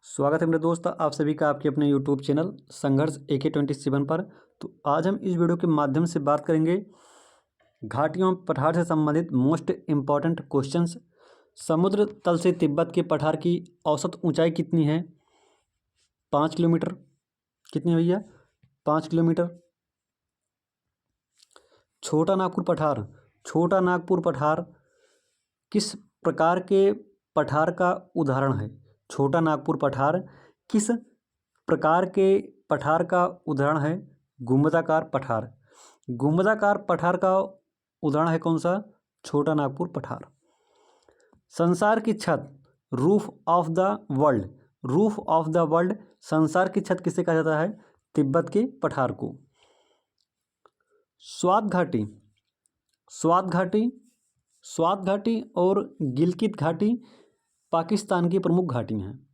स्वागत है मेरे दोस्त आप सभी का आपके अपने YouTube चैनल संघर्ष AK27 पर। तो आज हम इस वीडियो के माध्यम से बात करेंगे घाटियों पठार से संबंधित मोस्ट इम्पॉर्टेंट क्वेश्चंस। समुद्र तल से तिब्बत के पठार की औसत ऊंचाई कितनी है? 5 किलोमीटर। कितनी है भैया? 5 किलोमीटर। छोटा नागपुर पठार किस प्रकार के पठार का उदाहरण है? छोटा नागपुर पठार किस प्रकार के पठार का उदाहरण है? गुंबदाकार पठार। गुंबदाकार पठार का उदाहरण है कौन सा? छोटा नागपुर पठार। संसार की छत, roof of the world. Roof of the world, संसार की छत किसे कहा जाता है? तिब्बत के पठार को। स्वात घाटी और गिलगित घाटी पाकिस्तान की प्रमुख घाटी हैं।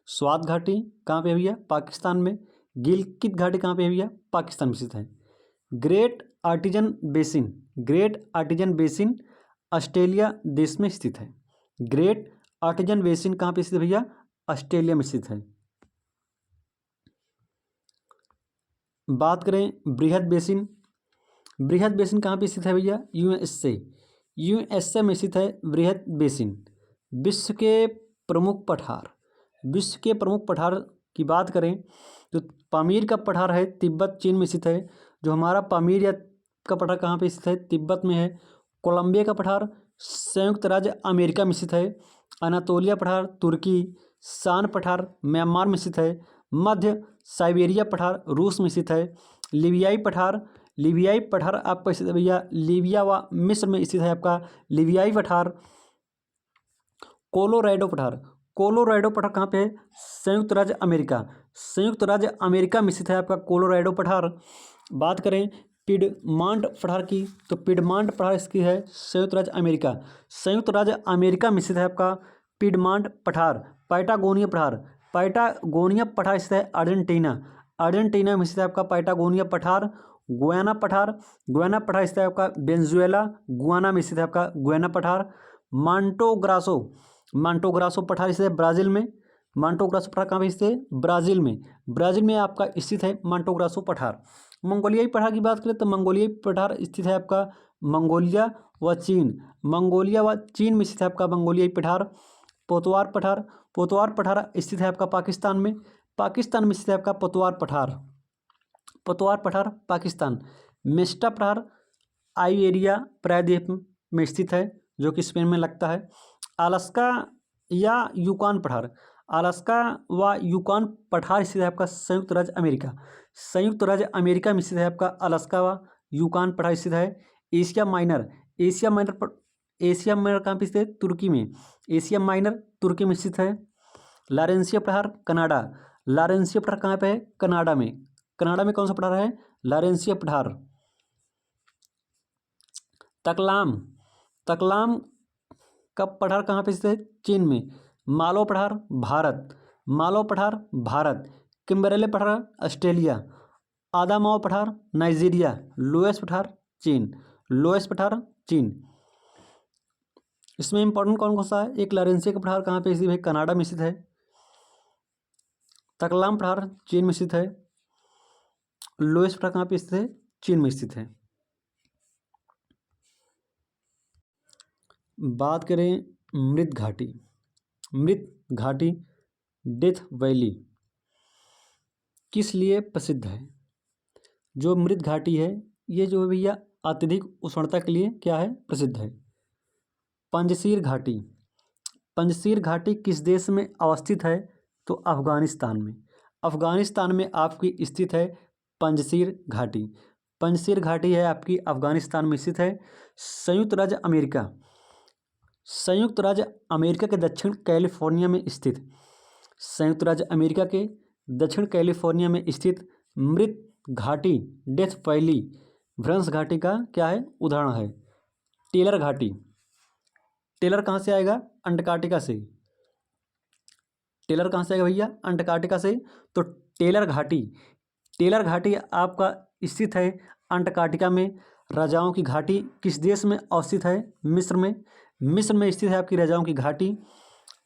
स्वात घाटी कहाँ पे है भैया? पाकिस्तान में। गिलगित घाटी कहाँ पे है भैया? पाकिस्तान में स्थित है। ग्रेट आर्टिजन बेसिन ऑस्ट्रेलिया देश में स्थित है। ग्रेट आर्टिजन बेसिन कहाँ पे स्थित है भैया? ऑस्ट्रेलिया में स्थित है। बात करें बृहद बेसिन कहाँ पे स्थित है भैया? यूएसए में स्थित है बृहद बेसिन। विश्व के प्रमुख पठार की बात करें तो पामीर का पठार है तिब्बत चीन में स्थित है। जो हमारा पामीर का पठार कहाँ पे स्थित है? तिब्बत में है। कोलंबिया का पठार संयुक्त राज्य अमेरिका में स्थित है। अनातोलिया पठार तुर्की। शान पठार म्यांमार में स्थित है। मध्य साइबेरिया पठार रूस में स्थित है। लीबियाई पठार आपका स्थित है भैया लीबिया व मिस्र में स्थित है आपका लीबियाई पठार। कोलोराडो पठार कहाँ पे है? संयुक्त राज्य अमेरिका में स्थित है आपका कोलोराडो पठार। बात करें पिडमांट पठार की तो पिडमांट पठार इसकी है संयुक्त राज्य अमेरिका में स्थित है आपका पिडमांट पठार। पैटागोनिया पठार स्थित है अर्जेंटीना में स्थित है आपका पैटागोनिया पठार। गुयाना पठार स्थित है आपका वेनेजुएला गुयाना में स्थित है आपका गुयाना पठार। मांटोग्रासो पठार स्थित है ब्राज़ील में। मांटोग्रासो पठार कहाँ पे स्थित है? ब्राज़ील में आपका स्थित है मांटोग्रासो पठार। मंगोलियाई पठार की बात करें तो मंगोलियाई पठार स्थित है आपका मंगोलिया व चीन में स्थित है आपका मंगोलियाई पठार। पोतवार पठार स्थित है आपका पाकिस्तान में स्थित है आपका पोतवार पठार पाकिस्तान। मेस्टा पठार आइबेरिया प्रायद्वीप में स्थित है जो कि स्पेन में लगता है। अलास्का व यूकॉन पठार स्थित है आपका संयुक्त राज्य अमेरिका में स्थित है आपका अलास्का व यूकॉन पठार स्थित है। एशिया माइनर कहाँ पे स्थित है? तुर्की में। एशिया माइनर तुर्की में स्थित है। लारेंसिया पठार कहाँ पे है? कनाडा में कौन सा पठार है? लारेंसिया पठार। तकलाम का पठार कहाँ पे स्थित है? चीन में। मालो पठार भारत। किम्बरेले पठार ऑस्ट्रेलिया। आदामाओ पठार नाइजीरिया। लोएस पठार चीन। इसमें इंपॉर्टेंट कौन सा है? एक लारेंसिया का पठार कहाँ पे स्थित है? कनाडा में स्थित है। तकलाम पठार चीन में स्थित है। लोएस पठार कहाँ पे स्थित है? चीन में स्थित है। बात करें मृत घाटी डेथ वैली किस लिए प्रसिद्ध है? जो मृत घाटी है ये जो है भैया अत्यधिक उष्णता के लिए क्या है? प्रसिद्ध है। पंजशीर घाटी किस देश में अवस्थित है? तो अफगानिस्तान में आपकी स्थित है पंजशीर घाटी है आपकी अफगानिस्तान में स्थित है। संयुक्त राज्य अमेरिका के दक्षिण कैलिफोर्निया में स्थित मृत घाटी डेथ वैली भ्रंश घाटी का क्या है? उदाहरण है। टेलर कहाँ से आएगा? अंटार्कटिका से। भैया? अंटार्कटिका से। तो टेलर घाटी आपका स्थित है अंटार्कटिका में। राजाओं की घाटी किस देश में अवस्थित है? मिस्र में स्थित है आपकी राजाओं की घाटी।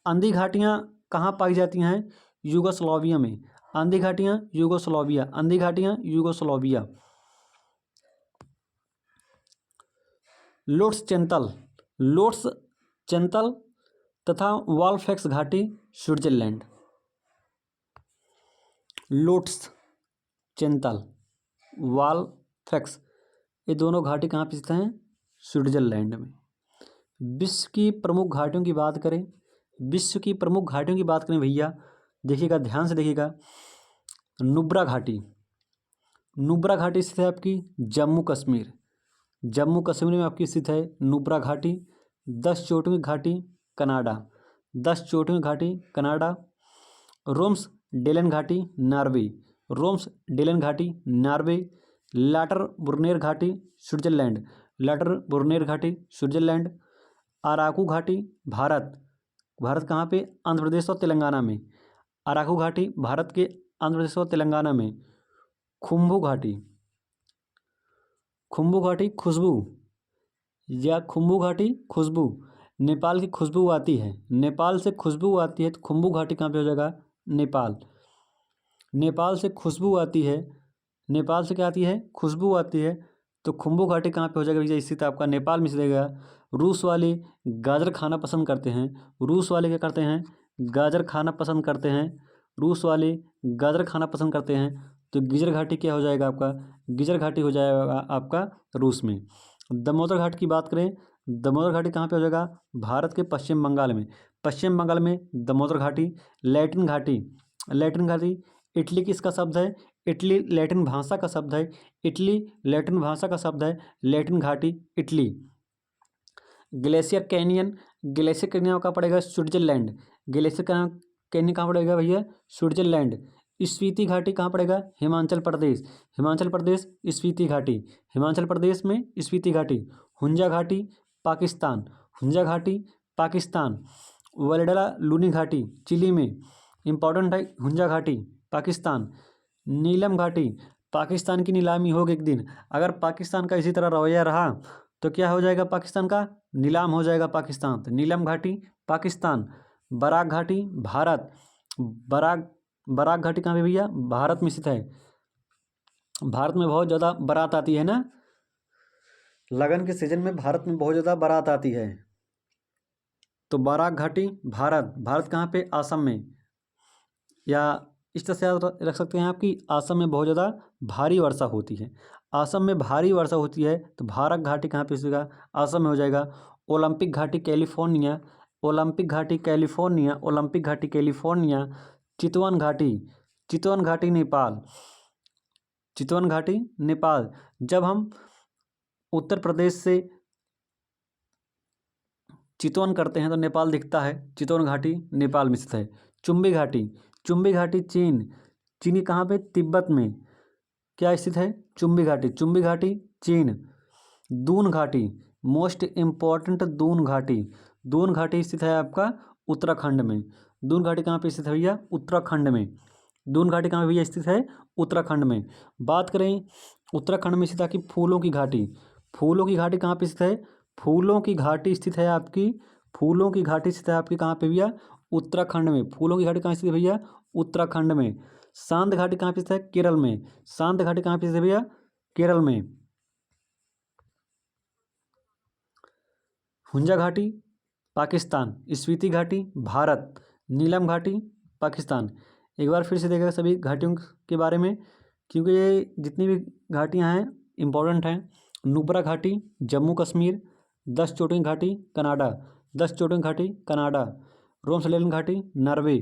अंधी घाटियाँ कहाँ पाई जाती हैं? यूगोस्लाविया में। आंधी घाटियाँ यूगोस्लाविया, आंधी घाटियाँ यूगोस्लाविया। लोट्स चेंतल, लोट्स चेंतल तथा वाल्फेक्स घाटी स्विट्जरलैंड। लोट्स चेंतल, वाल्फेक्स, ये दोनों घाटी कहाँ पे स्थित हैं? स्विट्जरलैंड में। विश्व की प्रमुख घाटियों की बात करें, विश्व की प्रमुख घाटियों की बात करें भैया, देखिएगा ध्यान से देखिएगा। नुब्रा घाटी, नुब्रा घाटी स्थित है आपकी जम्मू कश्मीर, जम्मू कश्मीर में आपकी स्थित है नुब्रा घाटी। 10 चोटियों की घाटी कनाडा, 10 चोटियों की घाटी कनाडा। रोम्स डेलन घाटी नॉर्वे, रोम्स डेलन घाटी नॉर्वे। लाटर बुर्नेर घाटी स्विट्जरलैंड, लाटर बुर्नेर घाटी स्विट्जरलैंड। अराकू घाटी भारत, भारत कहाँ पे? आंध्र प्रदेश और तेलंगाना में। अराकू घाटी भारत के आंध्र प्रदेश और तेलंगाना में। खुम्बू घाटी, खुम्बू घाटी खुशबू, या खुम्बू घाटी खुशबू, नेपाल की खुशबू आती है, नेपाल से खुशबू आती है, तो खुम्बू घाटी कहाँ पे हो जाएगा? नेपाल। नेपाल से खुशबू आती है, नेपाल से क्या आती है? खुशबू आती है, तो खुम्बू घाटी कहाँ पे हो जाएगा भैया? स्थित आपका नेपाल में स्थित है। रूस वाले गाजर खाना पसंद करते हैं, रूस वाले क्या करते हैं? गाजर खाना पसंद करते हैं, रूस वाले गाजर खाना पसंद करते हैं, तो गिजर घाटी क्या हो जाएगा आपका? गिजर घाटी हो जाएगा आपका रूस में। दामोदर घाटी की बात करें, दामोदर घाटी कहाँ पे हो जाएगा? भारत के पश्चिम बंगाल में, पश्चिम बंगाल में दामोदर घाटी। लैटिन घाटी, लैटिन घाटी इटली किसका शब्द है? इटली लैटिन भाषा का शब्द है, इटली लैटिन भाषा का शब्द है, लैटिन घाटी Italy. Glacier canyon, glacier canyon कहाँ पड़ेगा? स्विट्जरलैंड। ग्लेशियर कैनियन कहाँ पड़ेगा भैया? स्विट्जरलैंड। स्पीति घाटी कहाँ पड़ेगा? हिमाचल प्रदेश, हिमाचल प्रदेश स्पीति घाटी, हिमाचल प्रदेश में स्पीति घाटी। हुंजा घाटी पाकिस्तान, हुंजा घाटी पाकिस्तान। वल्डला लूनी घाटी चिली में, इंपॉर्टेंट है हुंजा घाटी पाकिस्तान। नीलम घाटी, पाकिस्तान की नीलामी होगी एक दिन, अगर पाकिस्तान का इसी तरह रवैया रहा तो क्या हो जाएगा? पाकिस्तान का नीलाम हो जाएगा पाकिस्तान। तो नीलम घाटी पाकिस्तान। बराक घाटी भारत, बराक, बराक घाटी कहाँ पे भैया? भारत में स्थित है। भारत में बहुत ज़्यादा बारात आती है ना, लगन के सीजन में भारत में बहुत ज़्यादा बारात आती है, तो बराक घाटी भारत, भारत कहाँ पे? आसम में। या इस तरह से याद रख सकते हैं आपकी आसम में बहुत ज़्यादा भारी वर्षा होती है, आसम में भारी वर्षा होती है, तो भारत घाटी कहाँ पे होगा? आसम में हो जाएगा। ओलंपिक घाटी कैलिफोर्निया, ओलंपिक घाटी कैलिफोर्निया, ओलंपिक घाटी कैलिफोर्निया। चितवन घाटी, चितवन घाटी नेपाल, चितवन घाटी नेपाल। जब हम उत्तर प्रदेश से चितवन करते हैं तो नेपाल दिखता है, चितवन घाटी नेपाल में स्थित है। चुम्बी घाटी, चुम्बी घाटी चीन, चीनी कहाँ पे? तिब्बत में क्या स्थित है? चुम्बी घाटी, चुम्बी घाटी चीन। दून घाटी, मोस्ट इम्पॉर्टेंट दून घाटी, दून घाटी स्थित है आपका उत्तराखंड में। दून घाटी कहाँ पे स्थित है भैया? उत्तराखंड में। दून घाटी कहाँ पे भैया स्थित है? उत्तराखंड में। बात करें उत्तराखंड में स्थित आपकी फूलों की घाटी, फूलों की घाटी कहाँ पे स्थित है? फूलों की घाटी स्थित है आपकी, फूलों की घाटी स्थित है आपकी कहाँ पे भैया? उत्तराखंड में। फूलों की घाटी कहाँ स्थित है भैया? उत्तराखंड में। शांत घाटी कहाँ पे स्थित है? केरल में। शांत घाटी कहाँ पे स्थित है भैया? केरल में। हुंजा घाटी पाकिस्तान, स्पीति घाटी भारत, नीलम घाटी पाकिस्तान। एक बार फिर से देखेगा सभी घाटियों के बारे में, क्योंकि ये जितनी भी घाटियाँ हैं इम्पोर्टेंट हैं। नुब्रा घाटी जम्मू कश्मीर, 10 चोटियों घाटी कनाडा, 10 चोटियों घाटी कनाडा। रोम्सलेन घाटी नॉर्वे।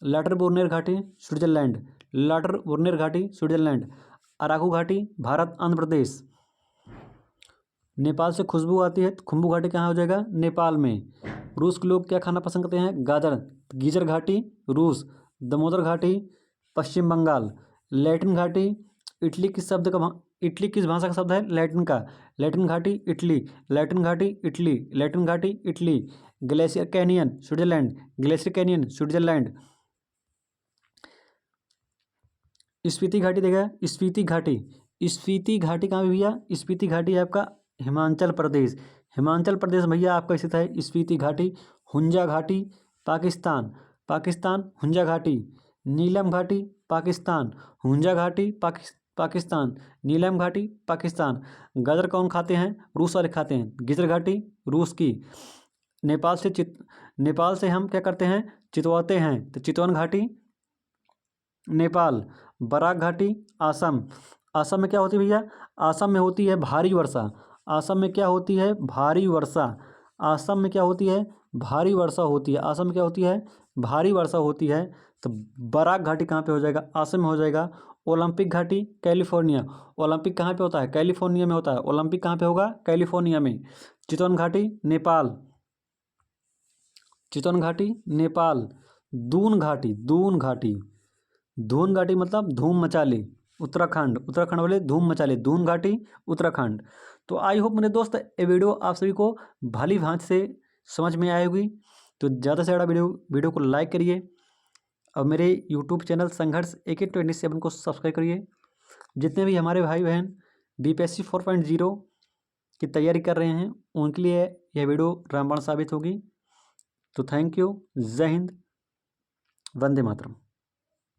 लाटर बुर्नेर घाटी स्विट्जरलैंड, लाटर बुर्नेर घाटी स्विट्जरलैंड। अराकू घाटी भारत आंध्र प्रदेश। नेपाल से खुशबू आती है, तो खुम्बू घाटी कहाँ हो जाएगा? नेपाल में। रूस के लोग क्या खाना पसंद करते हैं? गाजर, गीजर घाटी रूस। दामोदर घाटी पश्चिम बंगाल। लैटिन घाटी इटली किस शब्द का इटली किस भाषा का शब्द है? लैटिन का। लैटिन घाटी इटली, लैटिन घाटी इटली, लैटिन घाटी Italy. Glacier canyon Switzerland, glacier canyon Switzerland. Spiti घाटी देखा, स्पीति घाटी, स्पीति घाटी कहाँ पे भैया? स्पीति घाटी आपका हिमाचल प्रदेश, हिमाचल प्रदेश भैया आपका स्थित है स्पीति घाटी। हुंजा घाटी पाकिस्तान, पाकिस्तान हुंजा घाटी। नीलम घाटी पाकिस्तान। हुंजा घाटी पाकिस्तान। नीलम घाटी पाकिस्तान। गदर कौन खाते हैं? रूस वाले खाते हैं। गिजर घाटी रूस की। नेपाल से हम क्या करते हैं? चितवाते हैं, तो चितवन घाटी नेपाल। बराक घाटी आसम। आसम में क्या होती है भैया? आसम में होती है भारी वर्षा। आसम में क्या होती है? भारी वर्षा। आसम में क्या होती है? भारी वर्षा होती है। आसम में क्या होती है? भारी वर्षा होती है। तो बराक घाटी कहाँ पे हो जाएगा? आसम में हो जाएगा। ओलंपिक घाटी कैलिफोर्निया। ओलंपिक कहाँ पे होता है? कैलिफोर्निया में होता है। ओलंपिक कहाँ पे होगा? कैलिफोर्निया में। चितवन घाटी नेपाल। चितवन घाटी नेपाल। दून घाटी धून घाटी मतलब धूम मचा ले, उत्तराखंड। उत्तराखंड वाले धूम मचा ले, दून घाटी उत्तराखंड। तो आई होप मेरे दोस्त ये वीडियो आप सभी को भली भांति से समझ में आई होगी। तो ज़्यादा से ज़्यादा वीडियो को लाइक करिए और मेरे यूट्यूब चैनल संघर्ष AK27 को सब्सक्राइब करिए। जितने भी हमारे भाई बहन BPSC 4.0 की तैयारी कर रहे हैं उनके लिए यह वीडियो रामबाण साबित होगी। तो थैंक यू। जय हिंद, वंदे मातरम।